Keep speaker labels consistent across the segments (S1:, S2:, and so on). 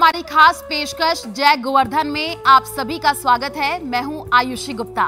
S1: हमारी खास पेशकश जय गोवर्धन में आप सभी का स्वागत है। मैं हूं आयुषी गुप्ता।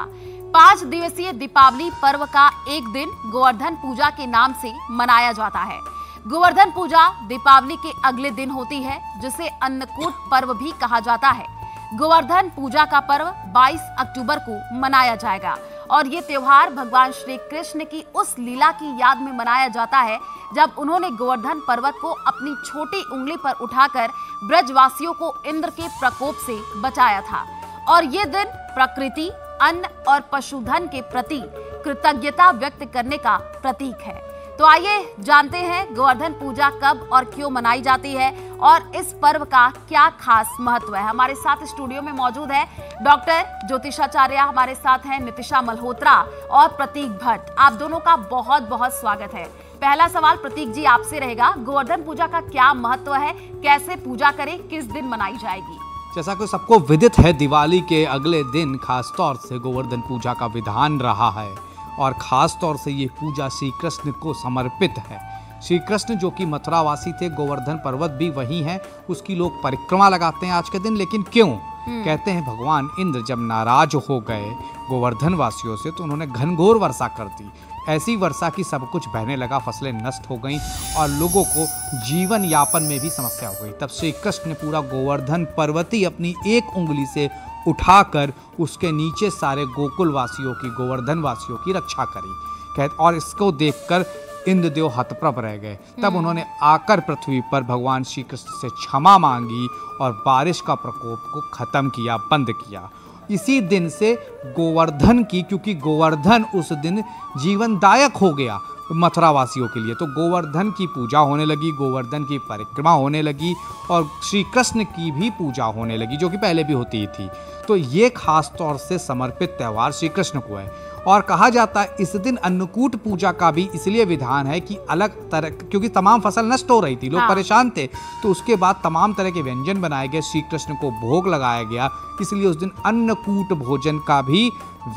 S1: 5 दिवसीय दीपावली पर्व का एक दिन गोवर्धन पूजा के नाम से मनाया जाता है। गोवर्धन पूजा दीपावली के अगले दिन होती है, जिसे अन्नकूट पर्व भी कहा जाता है। गोवर्धन पूजा का पर्व 22 अक्टूबर को मनाया जाएगा और ये त्योहार भगवान श्री कृष्ण की उस लीला की याद में मनाया जाता है जब उन्होंने गोवर्धन पर्वत को अपनी छोटी उंगली पर उठाकर ब्रजवासियों को इंद्र के प्रकोप से बचाया था। और ये दिन प्रकृति, अन्न और पशुधन के प्रति कृतज्ञता व्यक्त करने का प्रतीक है। तो आइए जानते हैं गोवर्धन पूजा कब और क्यों मनाई जाती है और इस पर्व का क्या खास महत्व है। हमारे साथ स्टूडियो में मौजूद है डॉक्टर ज्योतिषाचार्य, हमारे साथ हैं नितिशा मल्होत्रा और प्रतीक भट्ट। आप दोनों का बहुत बहुत स्वागत है। पहला सवाल प्रतीक जी आपसे रहेगा, गोवर्धन पूजा का क्या महत्व है, कैसे पूजा करें, किस दिन मनाई जाएगी?
S2: जैसा कि सबको विदित है, दिवाली के अगले दिन खास तौर से गोवर्धन पूजा का विधान रहा है और खास तौर से ये पूजा श्री कृष्ण को समर्पित है। श्री कृष्ण जो कि मथुरावासी थे, गोवर्धन पर्वत भी वही है, उसकी लोग परिक्रमा लगाते हैं आज के दिन। लेकिन क्यों? कहते हैं भगवान इंद्र जब नाराज हो गए गोवर्धन वासियों से तो उन्होंने घनघोर वर्षा कर दी। ऐसी वर्षा की सब कुछ बहने लगा, फसलें नष्ट हो गईं और लोगों को जीवन यापन में भी समस्या हो गई। तब श्री कृष्ण ने पूरा गोवर्धन पर्वत ही अपनी एक उंगली से उठाकर उसके नीचे सारे गोकुल वासियों की, गोवर्धन वासियों की रक्षा करी। और इसको देखकर इंद्रदेव हतप्रभ रह गए। तब उन्होंने आकर पृथ्वी पर भगवान श्री कृष्ण से क्षमा मांगी और बारिश का प्रकोप को खत्म किया, बंद किया। इसी दिन से गोवर्धन की, क्योंकि गोवर्धन उस दिन जीवनदायक हो गया मथुरा वासियों के लिए, तो गोवर्धन की पूजा होने लगी, गोवर्धन की परिक्रमा होने लगी और श्री कृष्ण की भी पूजा होने लगी, जो कि पहले भी होती थी। तो ये खास तौर से समर्पित त्यौहार श्री कृष्ण को है। और कहा जाता है इस दिन अन्नकूट पूजा का भी इसलिए विधान है कि अलग तरह, क्योंकि तमाम फसल नष्ट हो रही थी, लोग परेशान थे, तो उसके बाद तमाम तरह के व्यंजन बनाए गए, श्री कृष्ण को भोग लगाया गया, इसलिए उस दिन अन्नकूट भोजन का भी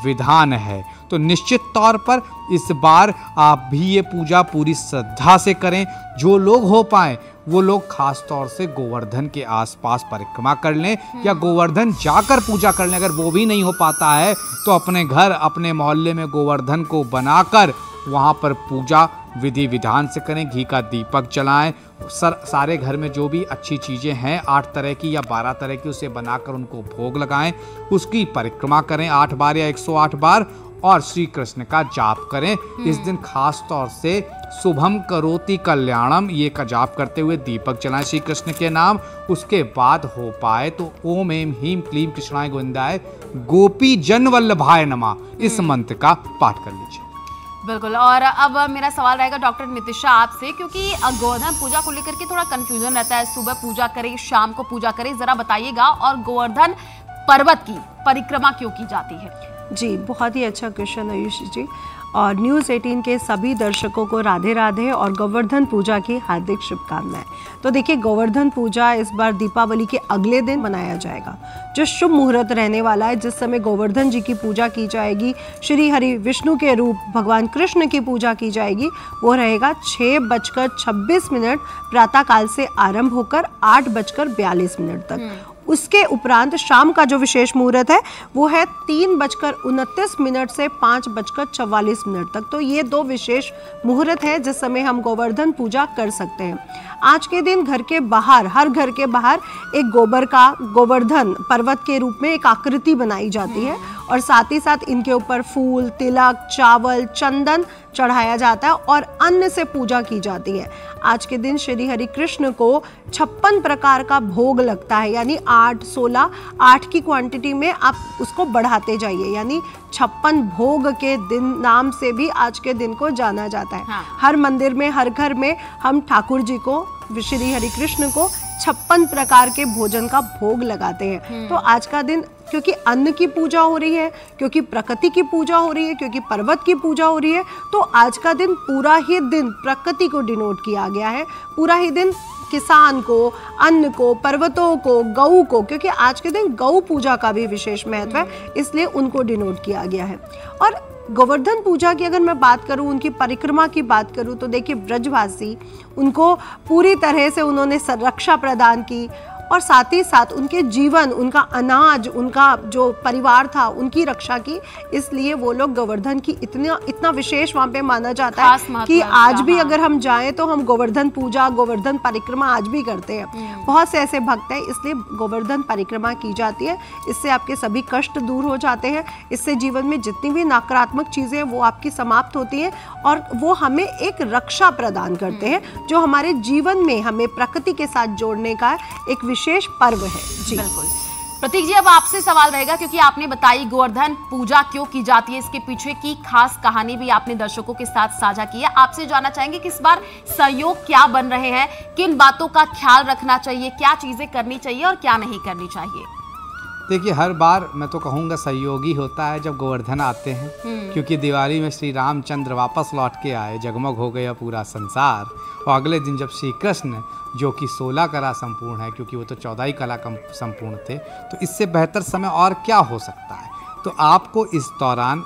S2: विधान है। तो निश्चित तौर पर इस बार आप भी ये पूजा पूरी श्रद्धा से करें। जो लोग हो पाए वो लोग खास तौर से गोवर्धन के आसपास परिक्रमा कर लें या गोवर्धन जाकर पूजा कर लें। अगर वो भी नहीं हो पाता है तो अपने घर, अपने मोहल्ले में गोवर्धन को बनाकर वहाँ पर पूजा विधि विधान से करें। घी का दीपक जलाएं, सारे घर में जो भी अच्छी चीज़ें हैं 8 तरह की या 12 तरह की, उसे बनाकर उनको भोग लगाएं, उसकी परिक्रमा करें 8 बार या 108 बार और श्री कृष्ण का जाप करें। इस दिन खास तौर से शुभम करोति कल्याणम ये का जाप करते हुए दीपक जलाएं श्री कृष्ण के नाम। उसके बाद हो पाए तो ओम एम ह्रीम क्लीम कृष्णाय गोविंदाय गोपी जन वल्लभाय नमः इस मंत्र का पाठ कर लीजिए।
S1: बिल्कुल। और अब मेरा सवाल रहेगा डॉक्टर नितिशा आपसे, क्योंकि गोवर्धन पूजा को लेकर के थोड़ा कंफ्यूजन रहता है, सुबह पूजा करें, शाम को पूजा करें, जरा बताइएगा। और गोवर्धन पर्वत की परिक्रमा क्यों की जाती है?
S3: जी, बहुत ही अच्छा क्वेश्चन आयुषी जी। और न्यूज़ 18 के सभी दर्शकों को राधे राधे और गोवर्धन पूजा की हार्दिक शुभकामनाएं। तो देखिए, गोवर्धन पूजा इस बार दीपावली के अगले दिन मनाया जाएगा, जो शुभ मुहूर्त रहने वाला है, जिस समय गोवर्धन जी की पूजा की जाएगी, श्री हरि विष्णु के रूप भगवान कृष्ण की पूजा की जाएगी। वो रहेगा 6:26 प्रातःकाल से आरंभ होकर 8:42 तक। उसके उपरांत शाम का जो विशेष मुहूर्त है वो है 3:29 से 5:44 तक। तो ये 2 विशेष मुहूर्त है जिस समय हम गोवर्धन पूजा कर सकते हैं। आज के दिन घर के बाहर, हर घर के बाहर एक गोबर का गोवर्धन पर्वत के रूप में एक आकृति बनाई जाती है और साथ ही साथ इनके ऊपर फूल, तिलक, चावल, चंदन चढ़ाया जाता है और अन्न से पूजा की जाती है। आज के दिन श्री हरि कृष्ण को 56 प्रकार का भोग लगता है, यानी 8, 16, 8 की क्वांटिटी में आप उसको बढ़ाते जाइए, यानी 56 भोग के दिन नाम से भी आज के दिन को जाना जाता है। हर मंदिर में, हर घर में हम ठाकुर जी को, श्री हरि कृष्ण को 56 प्रकार के भोजन का भोग लगाते हैं। तो आज का दिन, क्योंकि अन्न की पूजा हो रही है, क्योंकि प्रकृति की पूजा हो रही है, क्योंकि पर्वत की पूजा हो रही है, तो आज का दिन पूरा ही दिन प्रकृति को डिनोट किया गया है। पूरा ही दिन किसान को, अन्न को, पर्वतों को, गऊ को, क्योंकि आज के दिन गऊ पूजा का भी विशेष महत्व है, इसलिए उनको डिनोट किया गया है। और गोवर्धन पूजा की अगर मैं बात करूं, उनकी परिक्रमा की बात करूं, तो देखिए ब्रजवासी उनको पूरी तरह से उन्होंने संरक्षा प्रदान की और साथ ही साथ उनके जीवन, उनका अनाज, उनका जो परिवार था उनकी रक्षा की। इसलिए वो लोग गोवर्धन की इतना विशेष वहाँ पे माना जाता है कि आज भी अगर हम जाएं तो हम गोवर्धन पूजा, गोवर्धन परिक्रमा आज भी करते हैं। बहुत से ऐसे भक्त हैं, इसलिए गोवर्धन परिक्रमा की जाती है। इससे आपके सभी कष्ट दूर हो जाते हैं, इससे जीवन में जितनी भी नकारात्मक चीज़ें हैं वो आपकी समाप्त होती हैं और वो हमें एक रक्षा प्रदान करते हैं, जो हमारे जीवन में हमें प्रकृति के साथ जोड़ने का एक विशेष पर्व है। जी
S1: बिल्कुल। प्रतीक जी, अब आपसे सवाल रहेगा, क्योंकि आपने बताई गोवर्धन पूजा क्यों की जाती है, इसके पीछे की खास कहानी भी आपने दर्शकों के साथ साझा की है। आपसे जानना चाहेंगे कि इस बार सहयोग क्या बन रहे हैं, किन बातों का ख्याल रखना चाहिए, क्या चीजें करनी चाहिए और क्या नहीं करनी चाहिए?
S2: देखिए, हर बार मैं तो कहूँगा सहयोगी होता है जब गोवर्धन आते हैं, क्योंकि दिवाली में श्री रामचंद्र वापस लौट के आए, जगमग हो गया पूरा संसार। और अगले दिन जब श्री कृष्ण, जो कि 16 कला संपूर्ण है, क्योंकि वो तो 14 ही कला संपूर्ण थे, तो इससे बेहतर समय और क्या हो सकता है। तो आपको इस दौरान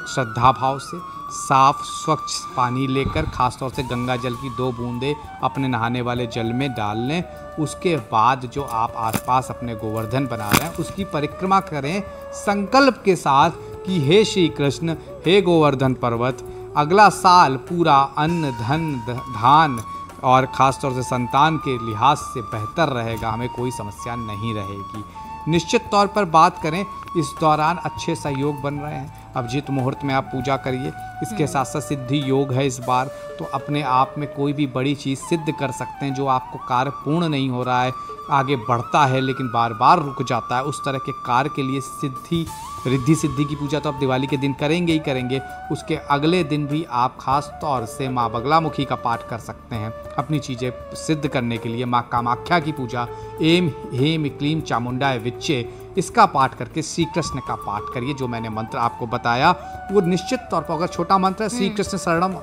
S2: श्रद्धा भाव से साफ स्वच्छ पानी लेकर, खासतौर से गंगा जल की 2 बूंदें अपने नहाने वाले जल में डाल लें। उसके बाद जो आप आसपास अपने गोवर्धन बना रहे हैं उसकी परिक्रमा करें संकल्प के साथ कि हे श्री कृष्ण, हे गोवर्धन पर्वत, अगला साल पूरा अन्न, धन, धान और ख़ासतौर से संतान के लिहाज से बेहतर रहेगा, हमें कोई समस्या नहीं रहेगी। निश्चित तौर पर बात करें, इस दौरान अच्छे सहयोग बन रहे हैं। अभिजीत मुहूर्त में आप पूजा करिए। इसके साथ साथ सिद्धि योग है इस बार, तो अपने आप में कोई भी बड़ी चीज़ सिद्ध कर सकते हैं। जो आपको कार्य पूर्ण नहीं हो रहा है, आगे बढ़ता है लेकिन बार बार रुक जाता है, उस तरह के कार्य के लिए सिद्धि, रिद्धि सिद्धि की पूजा तो आप दिवाली के दिन करेंगे ही करेंगे। उसके अगले दिन भी आप खास तौर से माँ बगलामुखी का पाठ कर सकते हैं अपनी चीज़ें सिद्ध करने के लिए। माँ कामाख्या की पूजा, एम हेम क्लीम चामुंडाय विच्चे, इसका पाठ करके श्री कृष्ण का पाठ करिए। जो मैंने मंत्र आपको बताया वो निश्चित तौर पर, अगर छोटा मंत्र है श्री कृष्ण शरणम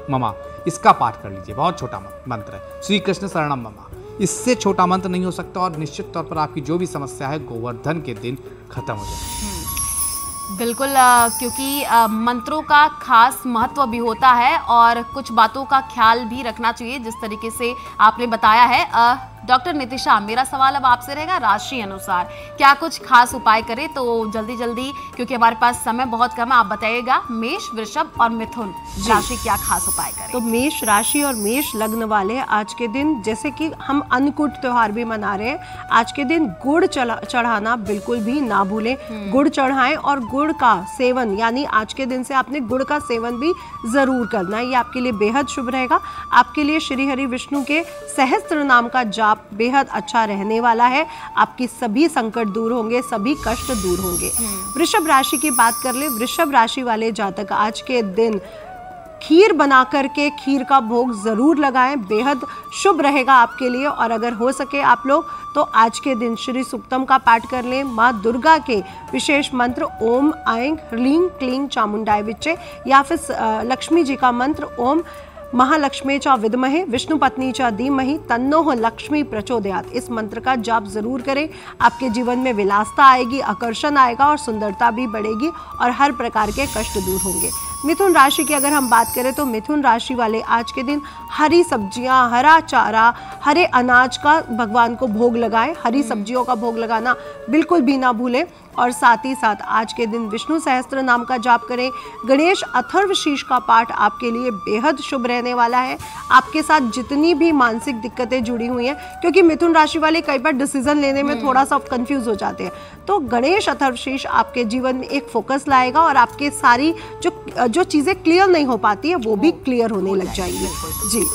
S2: ममा, इसका पाठ कर लीजिए। बहुत छोटा मंत्र है श्री कृष्ण शरणम ममा, इससे छोटा मंत्र नहीं हो सकता। और निश्चित तौर पर आपकी जो भी समस्या है गोवर्धन के दिन खत्म हो जाएगी।
S1: बिल्कुल, क्योंकि मंत्रों का खास महत्व भी होता है और कुछ बातों का ख्याल भी रखना चाहिए, जिस तरीके से आपने बताया है। डॉक्टर नितिशा, मेरा सवाल अब आपसे रहेगा, राशि अनुसार क्या कुछ खास उपाय करें? तो जल्दी जल्दी, क्योंकि हमारे पास समय बहुत कम है, आप बताइएगा। मेष, वृषभ और मिथुन राशि क्या खास उपाय करें?
S3: तो मेष राशि और मेष लग्न वाले आज के दिन, जैसे कि हम अन्नकूट त्योहार भी मना रहे हैं, आज के दिन गुड़ चढ़ाना बिल्कुल भी ना भूलें। गुड़ चढ़ाएं और गुड़ का सेवन, यानी आज के दिन से आपने गुड़ का सेवन भी जरूर करना है। ये आपके लिए बेहद शुभ रहेगा। आपके लिए श्री हरि विष्णु के सहस्त्र नाम का जाप बेहद अच्छा रहने वाला है। आपकी सभी संकट दूर होंगे, सभी कष्ट दूर होंगे। वृषभ राशि की बात कर ले। वृषभ राशि वाले जातक आज के दिन खीर बना करके खीर का भोग जरूर लगाएं, बेहद शुभ रहेगा आपके लिए। और अगर हो सके आप लोग तो आज के दिन श्री सुक्तम का पाठ कर लें। माँ दुर्गा के विशेष मंत्र ओम ऐं ह्रीं क्लीं चामुंडाय विच्चे, या फिर लक्ष्मी जी का मंत्र ओम महालक्ष्मी च विद्महे विष्णु पत्नी च धीमहि तन्नो लक्ष्मी प्रचोदयात्, इस मंत्र का जाप जरूर करें। आपके जीवन में विलासता आएगी, आकर्षण आएगा और सुंदरता भी बढ़ेगी और हर प्रकार के कष्ट दूर होंगे। मिथुन राशि की अगर हम बात करें तो मिथुन राशि वाले आज के दिन हरी सब्जियां, हरा चारा, हरे अनाज का भगवान को भोग लगाएं। हरी सब्जियों का भोग लगाना बिल्कुल भी ना भूलें। और साथ ही साथ आज के दिन विष्णु सहस्त्र नाम का जाप करें। गणेश अथर्वशीष का पाठ आपके लिए बेहद शुभ रहने वाला है। आपके साथ जितनी भी मानसिक दिक्कतें जुड़ी हुई हैं, क्योंकि मिथुन राशि वाले कई बार डिसीजन लेने में थोड़ा सा कंफ्यूज हो जाते हैं, तो गणेश अथर्वशीष आपके जीवन में एक फोकस लाएगा और आपके सारी जो चीजें क्लियर नहीं हो पाती है वो भी क्लियर होने लग जाएगी। जी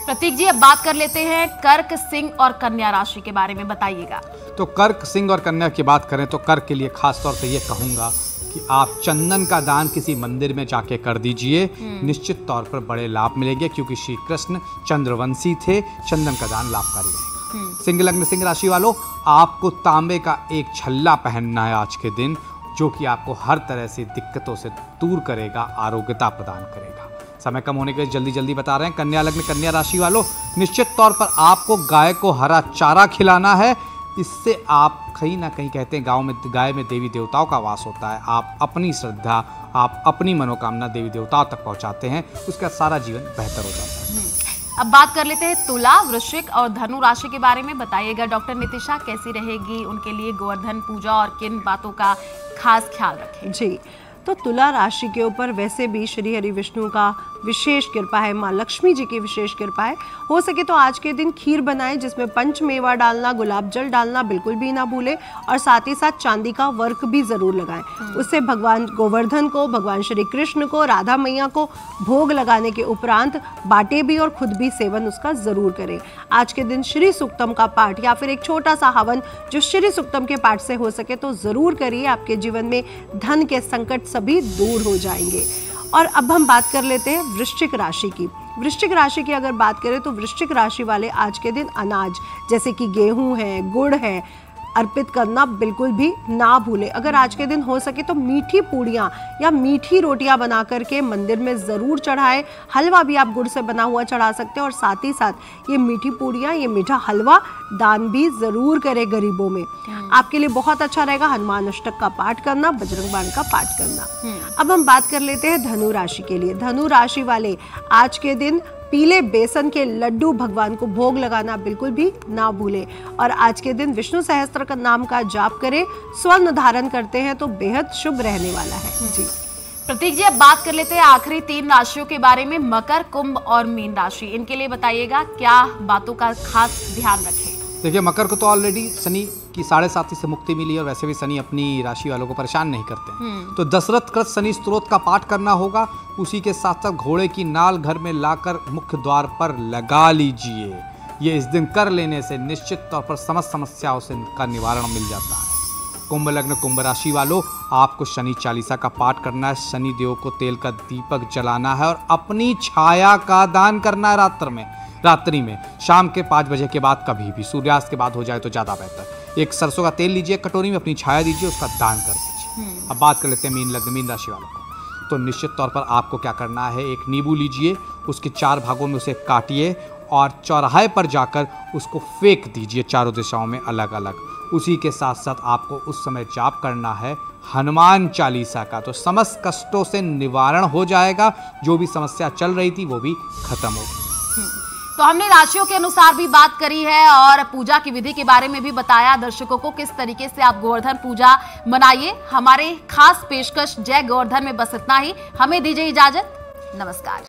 S1: प्रतीक जी, अब बात कर लेते हैं कर्क, सिंह और कन्या राशि के बारे में, बताइएगा।
S2: तो कर्क, सिंह और कन्या की बात करें तो कर्क के लिए खास तौर पे ये कहूँगा कि आप चंदन का दान किसी मंदिर में जाके कर दीजिए। निश्चित तौर पर बड़े लाभ मिलेंगे, क्योंकि श्री कृष्ण चंद्रवंशी थे। चंदन का दान लाभकारी रहेगा। सिंह लग्न, सिंह राशि वालों, आपको तांबे का एक छल्ला पहनना है आज के दिन, जो कि आपको हर तरह से दिक्कतों से दूर करेगा, आरोग्यता प्रदान करेगा। समय कम होने के वजह जल्दी जल्दी बता रहे हैं। कन्या लग्न, कन्या राशि वालों, निश्चित तौर पर आपको गाय को हरा चारा खिलाना है। इससे आप कहीं ना कहीं, कहते हैं गांव में गाय में देवी देवताओं का वास होता है। आप अपनी श्रद्धा, आप अपनी मनोकामना देवी देवताओं तक पहुंचाते हैं, उसका सारा जीवन बेहतर हो जाता है।
S1: अब बात कर लेते हैं तुला, वृश्चिक और धनु राशि के बारे में। बताइएगा डॉक्टर नितिशा, कैसी रहेगी उनके लिए गोवर्धन पूजा और किन बातों का खास ख्याल रखें?
S3: जी, तो तुला राशि के ऊपर वैसे भी श्री हरि विष्णु का विशेष कृपा है, माँ लक्ष्मी जी की विशेष कृपा है। हो सके तो आज के दिन खीर बनाएं जिसमें पंचमेवा डालना, गुलाब जल डालना बिल्कुल भी ना भूलें, और साथ ही साथ चांदी का वर्क भी जरूर लगाएं। उससे भगवान गोवर्धन को, भगवान श्री कृष्ण को, राधा मैया को भोग लगाने के उपरांत बाटे भी और खुद भी सेवन उसका जरूर करें। आज के दिन श्री सूक्तम का पाठ या फिर एक छोटा सा हवन जो श्री सूक्तम के पाठ से हो सके तो जरूर करिए। आपके जीवन में धन के संकट सभी दूर हो जाएंगे। और अब हम बात कर लेते हैं वृश्चिक राशि की। वृश्चिक राशि की अगर बात करें तो वृश्चिक राशि वाले आज के दिन अनाज जैसे कि गेहूं है, गुड़ है, अर्पित करना बिल्कुल भी ना भूले। अगर आज के दिन हो सके तो मीठी पूड़ियाँ या मीठी रोटियां बना करके मंदिर में ज़रूर चढ़ाएं। हलवा भी आप गुड़ से बना हुआ चढ़ा सकते हैं, और साथ ही साथ ये मीठी पूड़ियाँ, ये मीठा हलवा दान भी ज़रूर करें गरीबों में। आपके लिए बहुत अच्छा रहेगा हनुमान अष्टक का पाठ करना, बजरंग बाण का पाठ करना। अब हम बात कर लेते हैं धनु राशि के लिए। धनु राशि वाले आज के दिन पीले बेसन के लड्डू भगवान को भोग लगाना बिल्कुल भी ना भूलें, और आज के दिन विष्णु सहस्त्र का नाम का जाप करें। स्वर्ण धारण करते हैं तो बेहद शुभ रहने वाला है। जी
S1: प्रतीक जी, अब बात कर लेते हैं आखिरी 3 राशियों के बारे में, मकर, कुंभ और मीन राशि। इनके लिए बताइएगा क्या बातों का खास ध्यान रखें?
S2: देखिए, मकर को तो ऑलरेडी शनि की 7.5 से मुक्ति मिली और वैसे भी शनि अपनी राशि वालों को परेशान नहीं करते हैं। तो दशरथ कृत शनि स्तोत्र का पाठ करना होगा। उसी के साथ साथ घोड़े की नाल घर में लाकर मुख्य द्वार पर लगा लीजिए। ये इस दिन कर लेने से निश्चित तौर पर समस्त समस्याओं से का निवारण मिल जाता है। कुंभ लग्न, कुंभ राशि वालों, आपको शनि चालीसा का पाठ करना है, शनि देव को तेल का दीपक जलाना है और अपनी छाया का दान करना है रात्रि में शाम के 5 बजे के बाद, कभी भी सूर्यास्त के बाद हो जाए तो ज़्यादा बेहतर। एक सरसों का तेल लीजिए कटोरी में, अपनी छाया दीजिए, उसका दान कर दीजिए। अब बात कर लेते हैं मीन लग्न, मीन राशि वालों को। तो निश्चित तौर पर आपको क्या करना है, एक नींबू लीजिए, उसके 4 भागों में उसे काटिए और चौराहे पर जाकर उसको फेंक दीजिए चारों दिशाओं में अलग अलग। उसी के साथ साथ आपको उस समय जाप करना है हनुमान चालीसा का, तो समस्त कष्टों से निवारण हो जाएगा। जो भी समस्या चल रही थी वो भी खत्म होगी।
S1: तो हमने राशियों के अनुसार भी बात करी है और पूजा की विधि के बारे में भी बताया दर्शकों को किस तरीके से आप गोवर्धन पूजा मनाइए। हमारे खास पेशकश जय गोवर्धन में बस इतना ही। हमें दीजिए इजाजत। नमस्कार।